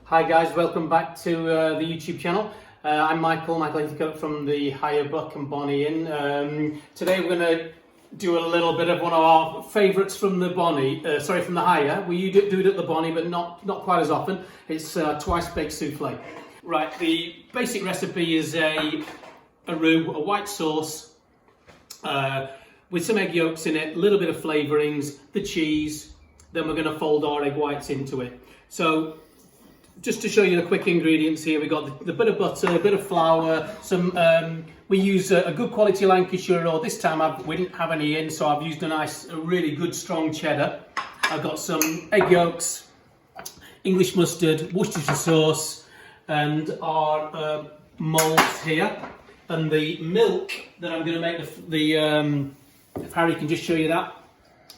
Hi guys, welcome back to the YouTube channel. I'm Michael Heathcote from the Hire Buck and Bonnie Inn. Today we're going to do a little bit of one of our favourites from the from the Hire. We do it at the Bonnie, but not quite as often. It's twice baked souffle. Right, the basic recipe is a roux, a white sauce with some egg yolks in it, a little bit of flavourings, the cheese. Then we're going to fold our egg whites into it. So, just to show you the quick ingredients here, we got the bit of butter, a bit of flour, some. We use a good quality Lancashire, or this time we didn't have any in, so I've used a really good strong cheddar. I've got some egg yolks, English mustard, Worcestershire sauce, and our moulds here, and the milk that I'm going to make if Harry can just show you that.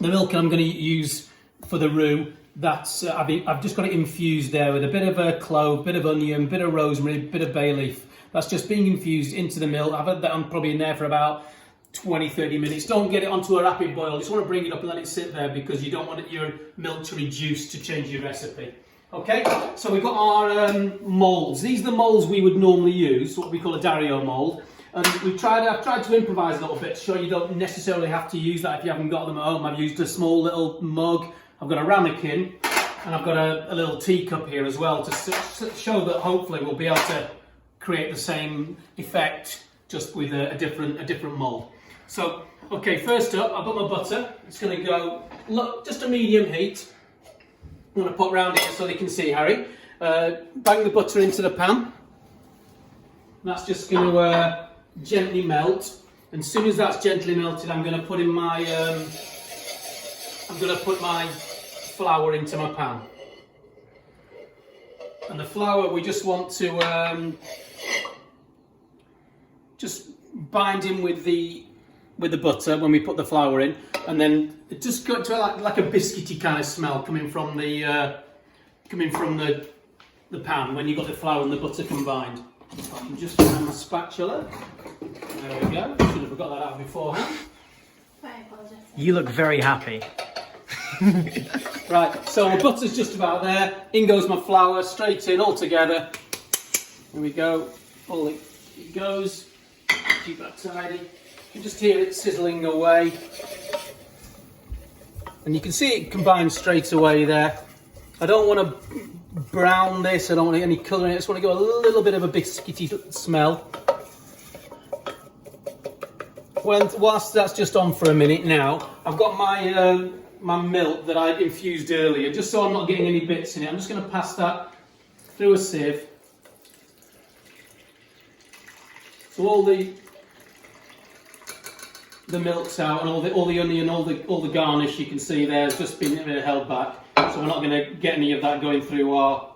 The milk I'm going to use for the roux. That's I've just got it infused there with a bit of a clove, bit of onion, bit of rosemary, bit of bay leaf. That's just being infused into the milk. I've had that probably in there for about 20-30 minutes. Don't get it onto a rapid boil. Just want to bring it up and let it sit there because you don't want your milk to reduce to change your recipe. Okay, so we've got our moulds. These are the moulds we would normally use, what we call a Dario mould. And I've tried to improvise a little bit to show you don't necessarily have to use that if you haven't got them at home. I've used a small little mug. I've got a ramekin, and I've got a little teacup here as well to show that hopefully we'll be able to create the same effect just with a different mould. So, okay, first up, I've got my butter. It's going to go, just a medium heat. I'm going to put around it so they can see, Harry. Bang the butter into the pan. That's just going to gently melt. And as soon as that's gently melted, I'm going to put in my flour into my pan. And the flour we just want to just bind in with the butter when we put the flour in, and then it just got to like a biscuity kind of smell coming from the pan when you got the flour and the butter combined. If I can just find my spatula. There we go. Should have got that out beforehand. I apologise. You look very happy. Right, so my butter's just about there. In goes my flour, straight in, all together. Here we go. All it goes. Keep that tidy. You can just hear it sizzling away. And you can see it combined straight away there. I don't want to brown this, I don't want any colour in it. I just want to go a little bit of a biscuity smell. Whilst that's just on for a minute now, I've got my milk that I infused earlier, just so I'm not getting any bits in it. I'm just going to pass that through a sieve. So all the milk's out, and all the onion, all the garnish you can see there has just been held back. So we're not going to get any of that going through our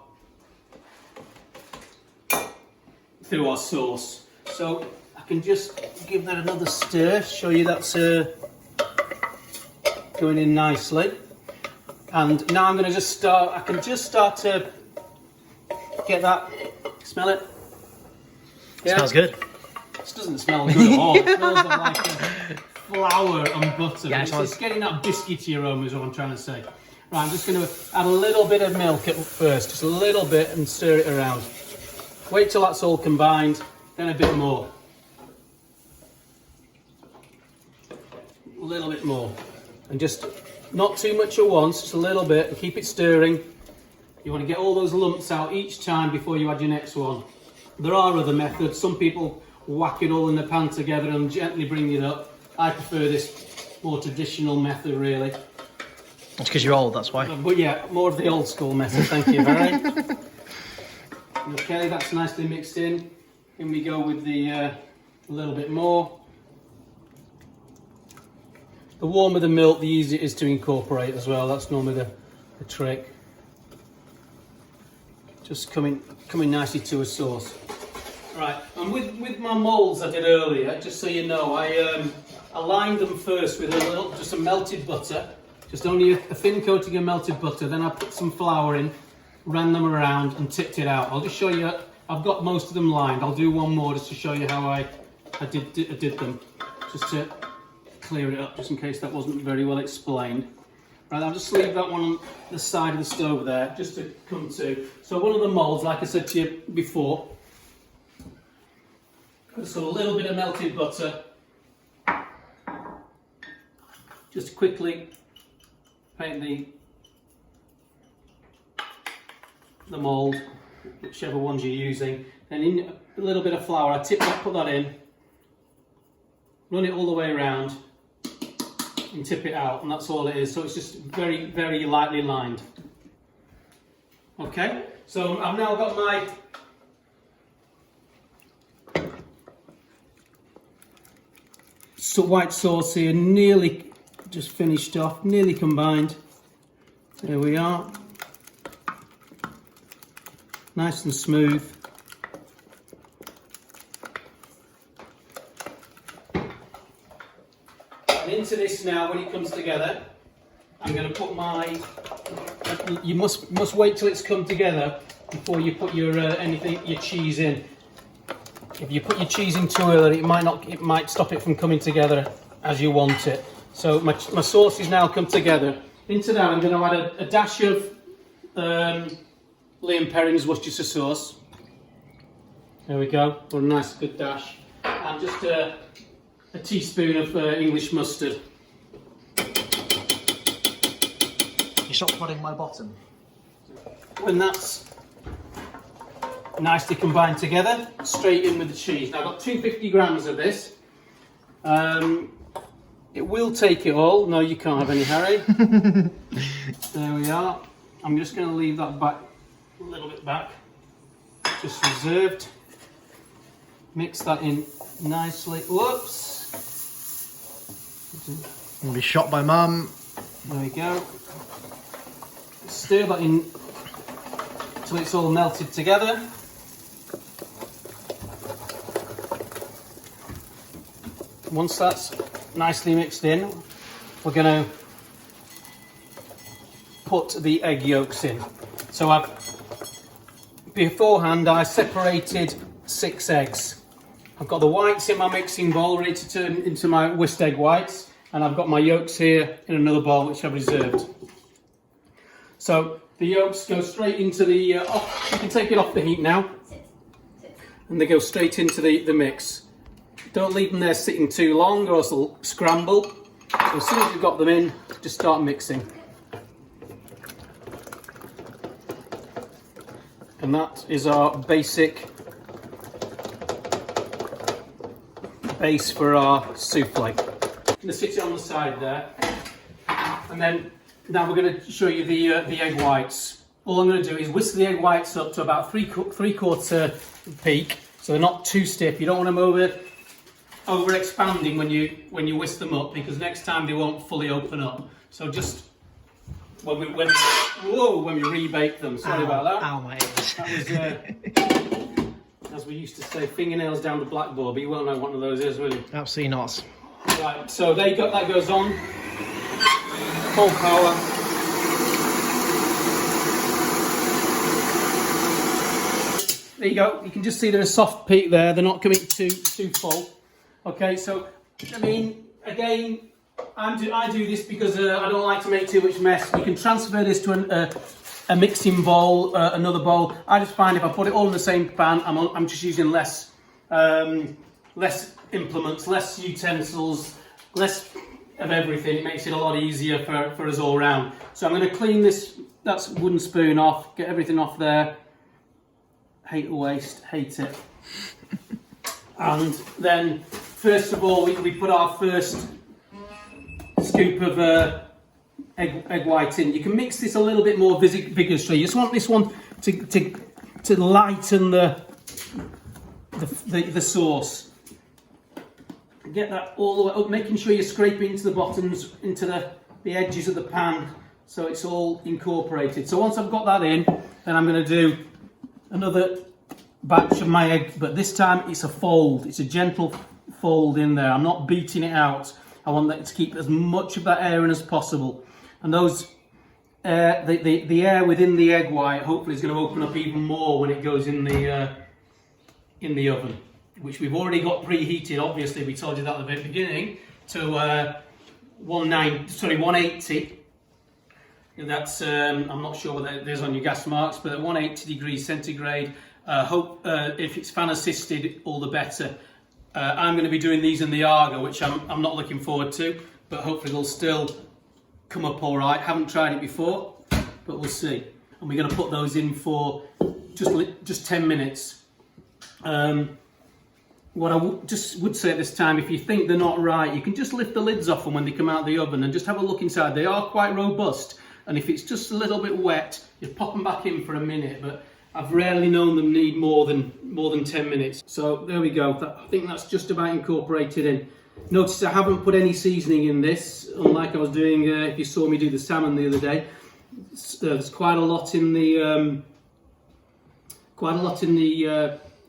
sauce. So I can just give that another stir, show you that's going in nicely. And now I'm going to just start. I can just start to get that. Smell it. Yeah. Smells good. This doesn't smell good at all. It smells of like flour and butter. Yeah, it's getting that biscuity aroma is what I'm trying to say. Right, I'm just going to add a little bit of milk at first, just a little bit, and stir it around. Wait till that's all combined, then a bit more. A little bit more. And just not too much at once, just a little bit, and keep it stirring. You want to get all those lumps out each time before you add your next one. There are other methods. Some people whack it all in the pan together and gently bring it up. I prefer this more traditional method, really. It's because you're old, that's why. But yeah, more of the old school method, thank you, Harry. Okay, that's nicely mixed in. In we go with the a little bit more. The warmer the milk, the easier it is to incorporate as well. That's normally the trick. Just coming nicely to a sauce. Right, and with my moulds I did earlier, just so you know, I lined them first with just some melted butter. Just only a thin coating of melted butter. Then I put some flour in, ran them around and tipped it out. I'll just show you, I've got most of them lined. I'll do one more just to show you how I did them. Just to clear it up, just in case that wasn't very well explained. Right, I'll just leave that one on the side of the stove there, just to come to. So one of the moulds, like I said to you before, so a little bit of melted butter, just quickly paint the mould, whichever ones you're using, and in a little bit of flour, I put that in, run it all the way around, and tip it out, and that's all it is. So it's just very, very lightly lined. Okay, so I've now got my white sauce here, nearly just finished off, nearly combined. There we are. Nice and smooth. And into this now, when it comes together, I'm going to put my. You must wait till it's come together before you put your your cheese in. If you put your cheese in too early, it might stop it from coming together as you want it. So my sauce is now come together. Into that, I'm going to add a dash of Liam Perrins Worcestershire sauce. There we go. What a nice good dash. And just a teaspoon of English mustard. You stop prodding my bottom. When that's nicely combined together, straight in with the cheese. Now I've got 250 grams of this. It will take it all. No, you can't have any, Harry. There we are. I'm just going to leave that back a little bit back, just reserved. Mix that in nicely. Whoops. I'm gonna be shot by Mum. There we go. Stir that in till it's all melted together. Once that's nicely mixed in, we're going to put the egg yolks in. So beforehand I separated 6 eggs. I've got the whites in my mixing bowl ready to turn into my whisked egg whites, and I've got my yolks here in another bowl which I've reserved. So the yolks go straight into the, you can take it off the heat now, and they go straight into the mix. Don't leave them there sitting too long or else they'll scramble. So as soon as you've got them in, just start mixing. And that is our basic base for our souffle. I'm going to sit it on the side there. And then now we're going to show you the egg whites. All I'm going to do is whisk the egg whites up to about three-quarter peak, so they're not too stiff. You don't want them over expanding when you whisk them up, because next time they won't fully open up. So just when we rebake them. Sorry about that. Ow, my ears. That was, as we used to say, fingernails down the blackboard, but you won't know what one of those is, will you? Absolutely not. Right, so that goes on. Full power. There you go. You can just see there's a soft peak there. They're not coming too full. Okay, so I mean, again, I do this because I don't like to make too much mess. You can transfer this to a mixing bowl, another bowl. I just find if I put it all in the same pan, I'm just using less implements, less utensils, less of everything. It makes it a lot easier for us all round. So I'm going to clean this, that's wooden spoon off, get everything off there. Hate the waste, hate it. And then, first of all, we put our first scoop of egg white in. You can mix this a little bit more vigorously. You just want this one to lighten the sauce. Get that all the way up, making sure you're scraping into the bottoms, into the edges of the pan, so it's all incorporated. So once I've got that in, then I'm going to do another batch of my egg, but this time it's a fold. It's a gentle fold in there. I'm not beating it out. I want that to keep as much of that air in as possible. And those the air within the egg white hopefully is going to open up even more when it goes in the oven, which we've already got preheated. Obviously, we told you that at the very beginning, to 180. That's I'm not sure what that is on your gas marks, but at 180 degrees centigrade. Hope if it's fan assisted, all the better. I'm going to be doing these in the Argo, which I'm not looking forward to, but hopefully they'll still come up all right. Haven't tried it before, but we'll see. And we're going to put those in for just 10 minutes. What I just would say at this time, if you think they're not right, you can just lift the lids off them when they come out of the oven and just have a look inside. They are quite robust, and if it's just a little bit wet, you pop them back in for a minute, but I've rarely known them need more than 10 minutes. So there we go. I think that's just about incorporated in. Notice I haven't put any seasoning in this, unlike I was doing if you saw me do the salmon the other day. There's quite a lot in the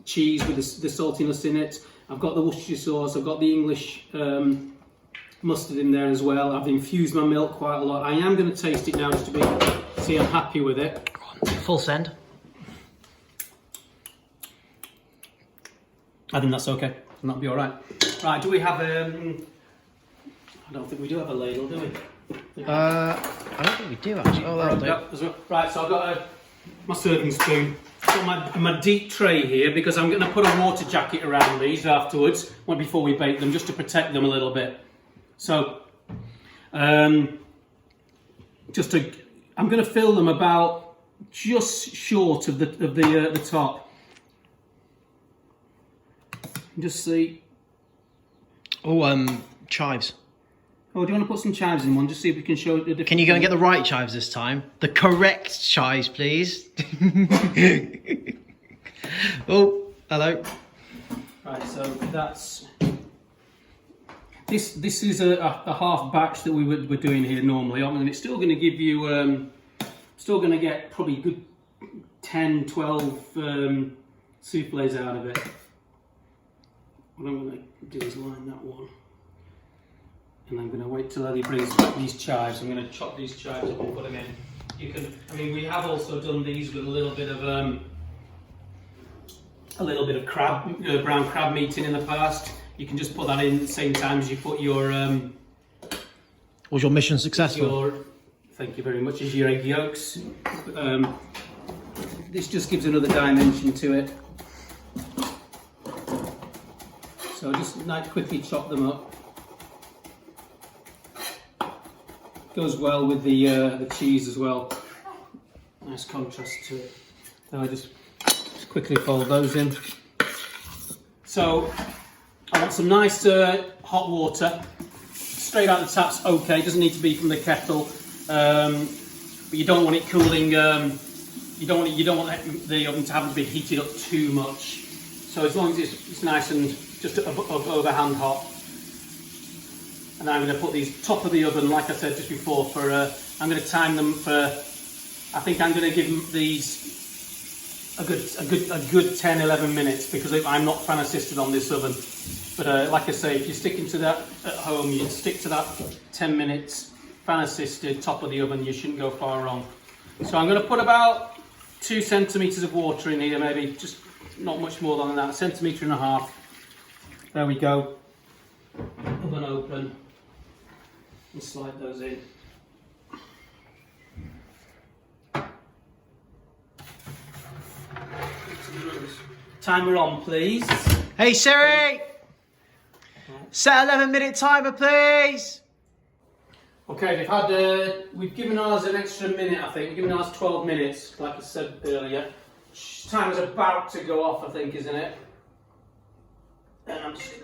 cheese with the saltiness in it. I've got the Worcestershire sauce, I've got the English mustard in there as well. I've infused my milk quite a lot. I am going to taste it now just to see I'm happy with it. Full send. I think that's okay. That'll be all right. Right, do we have I don't think we do have a ladle, do we? I don't think we do actually. Oh, that'll do. Right, so I've got my serving spoon. I've got my deep tray here because I'm going to put a water jacket around these afterwards, before we bake them, just to protect them a little bit. So, I'm going to fill them about just short of the top. Just see. Oh, chives. Oh, do you want to put some chives in one? Just see if we can show the difference. Can you go and get the right chives this time? The correct chives, please. Oh, hello. Right, so that's this is a half batch that we're doing here normally, and it's still going to give you still going to get probably good 10, 12 soufflés out of it. What I'm going to do is line that one. And I'm going to wait till Ellie brings back these chives. I'm going to chop these chives up and put them in. You can, we have also done these with a little bit of crab, brown crab meat in the past. You can just put that in at the same time as you put your. Was your mission successful? Thank you very much. As your egg yolks. This just gives another dimension to it. So just quickly chop them up. Goes well with the cheese as well. Nice contrast to it. So I just quickly fold those in. So I want some nice hot water, straight out the taps. Okay, doesn't need to be from the kettle, but you don't want it cooling. You don't want the oven to have to be heated up too much. So as long as it's nice and just overhand hot. And I'm going to put these top of the oven, like I said just before, for I'm going to time them for, I think I'm going to give these a good 10-11 minutes, because I'm not fan assisted on this oven. But like I say, if you're sticking to that at home, you stick to that 10 minutes, fan assisted, top of the oven, you shouldn't go far wrong. So I'm going to put about 2 centimetres of water in here, maybe, just not much more than that, 1.5 centimetres. There we go. Oven open. And slide those in. Timer on, please. Hey Siri! Set 11-minute timer, please! Okay, we've given ours an extra minute, I think. We've given ours 12 minutes, like I said earlier. Timer's about to go off, I think, isn't it? And I'm just,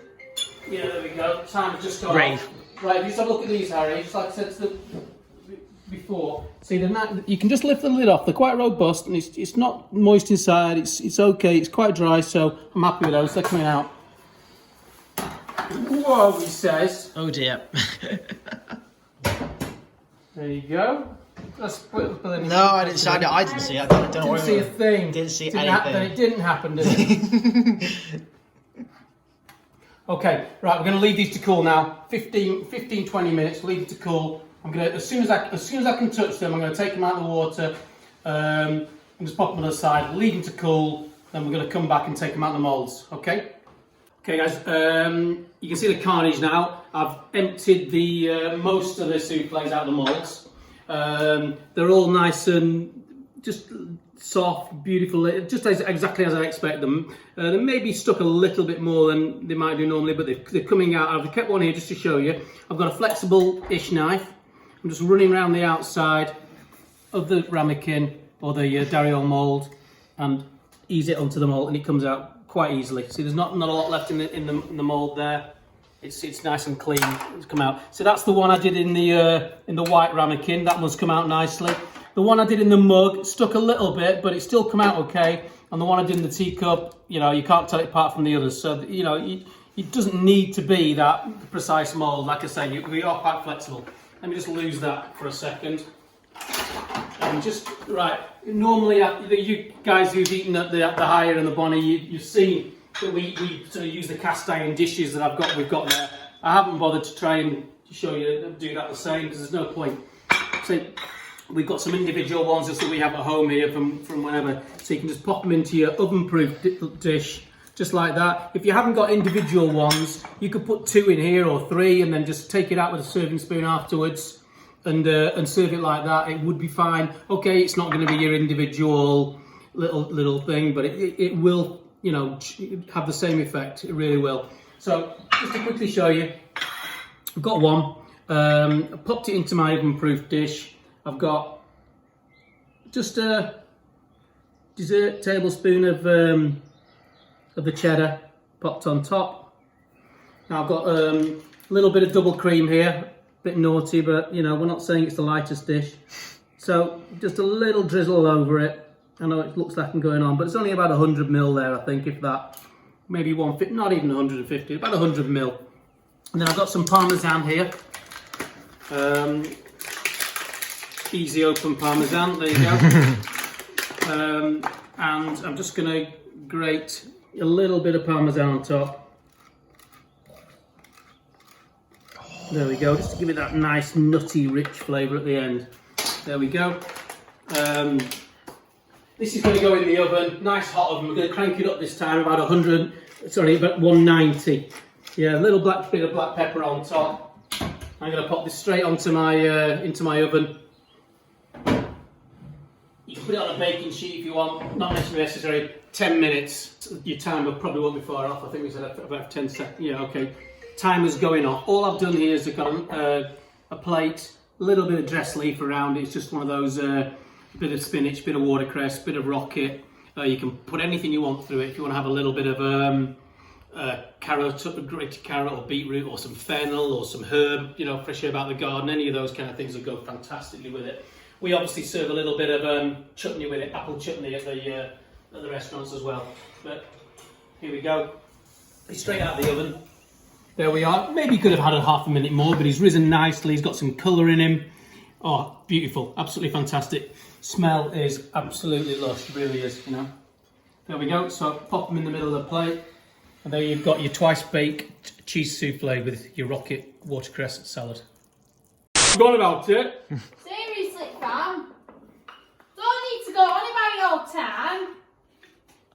yeah, there we go. Timer's just gone off. Right, just have a look at these, Harry. Just like I said before. See, you can just lift the lid off. They're quite robust, and it's not moist inside. It's okay. It's quite dry, so I'm happy with those. They're coming out. Whoa, he says. Oh dear. There you go. No, I didn't see it. I didn't see it. I don't Didn't see a thing. Didn't see anything. Then it didn't happen, did it? Okay, right, we're going to leave these to cool now. 15-20 minutes, leave it to cool. I'm going to, as soon as I can touch them, I'm going to take them out of the water and just pop them on the side, leave them to cool, then we're going to come back and take them out of the moulds, okay? Okay guys, you can see the carnage now. I've emptied the most of the soufflés out of the moulds. They're all nice and just soft, beautiful, just exactly as I expect them. They may be stuck a little bit more than they might do normally, but they're coming out. I've kept one here just to show you. I've got a flexible-ish knife. I'm just running around the outside of the ramekin or the dariole mould and ease it onto the mould, and it comes out quite easily. See, there's not a lot left in the mould there. It's nice and clean. It's come out. So that's the one I did in the white ramekin. That one's come out nicely. The one I did in the mug stuck a little bit, but it still come out okay. And the one I did in the teacup, you know, you can't tell it apart from the others. So, you know, it doesn't need to be that precise mould. Like I say, we are quite flexible. Let me just lose that for a second. And just, right, normally you guys who've eaten at the Higher and the Bonnie, you've seen that we sort of use the cast iron dishes that we've got there. I haven't bothered to try and show you do that the same because there's no point. So we've got some individual ones just that we have at home here from whenever. So you can just pop them into your oven-proof dish, just like that. If you haven't got individual ones, you could put 2 in here or 3 and then just take it out with a serving spoon afterwards and serve it like that. It would be fine. Okay, it's not going to be your individual little thing, but it will, you know, have the same effect. It really will. So just to quickly show you, I've got one. I popped it into my oven-proof dish. I've got just a dessert tablespoon of the cheddar popped on top. Now I've got a little bit of double cream here. Bit naughty, but you know, we're not saying it's the lightest dish. So just a little drizzle over it. I know it looks like I'm going on, but it's only about 100 ml there, I think, if that. Maybe 150, not even 150, about 100 ml. And then I've got some Parmesan here. Easy open Parmesan, there you go. And I'm just going to grate a little bit of Parmesan on top. There we go, just to give it that nice nutty rich flavour at the end. There we go. This is going to go in the oven, nice hot oven. We're going to crank it up this time about 190. Yeah, a little bit of black pepper on top. I'm going to pop this straight onto my into my oven. You can put it on a baking sheet if you want, not necessary. 10 minutes. Your timer probably won't be far off. I think we said about 10 seconds. Yeah, okay. Timer's going off. All I've done here is I've got a plate, a little bit of dressed leaf around it. It's just one of those, bit of spinach, bit of watercress, bit of rocket. You can put anything you want through it. If you want to have a little bit of carrot, grated carrot or beetroot or some fennel or some herb, you know, fresh herb out of the garden, any of those kind of things will go fantastically with it. We obviously serve a little bit of chutney with it, apple chutney at the restaurants as well. But here we go. It's straight out of the oven. There we are. Maybe you could have had a half a minute more, but he's risen nicely. He's got some colour in him. Oh, beautiful. Absolutely fantastic. Smell is absolutely lush. It really is, you know. There we go. So pop them in the middle of the plate. And there you've got your twice baked cheese souffle with your rocket watercress salad. Forgot about it. Seriously, fam. Don't need to go on about it all the time.